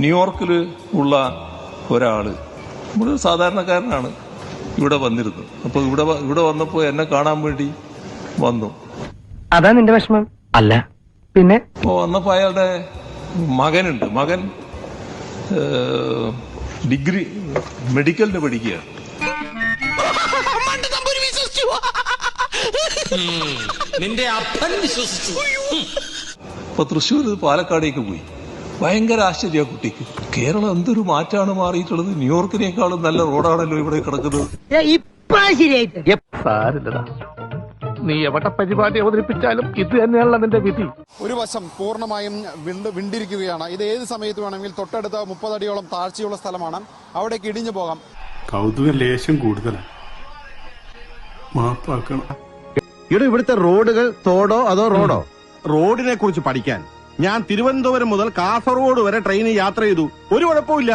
ന്യൂയോർക്കിൽ ഉള്ള ഒരാള്, നമ്മളൊരു സാധാരണക്കാരനാണ്, ഇവിടെ വന്നിരുന്നു. അപ്പൊ ഇവിടെ വന്നപ്പോ എന്നെ കാണാൻ വേണ്ടി വന്നു. അതാ നിന്റെ വിഷമം? അല്ല പിന്നെ. അപ്പോ വന്നപ്പോ അയാളുടെ മകനുണ്ട്. മകൻ ഡിഗ്രി മെഡിക്കലിന് പഠിക്കുകയാണ്. നിന്റെ അപ്പൻ വിശ്വസിച്ചു. അപ്പൊ തൃശ്ശൂർ പാലക്കാടേക്ക് പോയി. ഭയങ്കര ആശ്ചര്യ കുട്ടിക്ക്. കേരളം എന്തൊരു മാറ്റാണ് മാറിയിട്ടുള്ളത്. ന്യൂയോർക്കിനേക്കാളും നല്ല റോഡാണല്ലോ ഇവിടെ കിടക്കുന്നത്. നീ എവിടെ പരിപാടി അവതരിപ്പിച്ചാലും ഇത് തന്നെയാണല്ലോ നിന്റെ വിധി. ഒരു വശം പൂർണ്ണമായും വിണ്ടിരിക്കുകയാണ്. ഇത് ഏത് സമയത്ത് വേണമെങ്കിൽ തൊട്ടടുത്ത 30 അടിയോളം താഴ്ചയുള്ള സ്ഥലമാണ്. അവിടേക്ക് ഇടിഞ്ഞു പോകാം. കൗതുക ലേശം കൂടുതലാണ്. മാപ്പാക്കണം. ഇവിടുത്തെ റോഡുകൾ തോടോ അതോ റോഡോ? റോഡിനെ കുറിച്ച് പഠിക്കാൻ ഞാൻ തിരുവനന്തപുരം മുതൽ കാസർഗോഡ് വരെ ട്രെയിനിൽ യാത്ര ചെയ്തു. ഒരു കുഴപ്പമില്ല.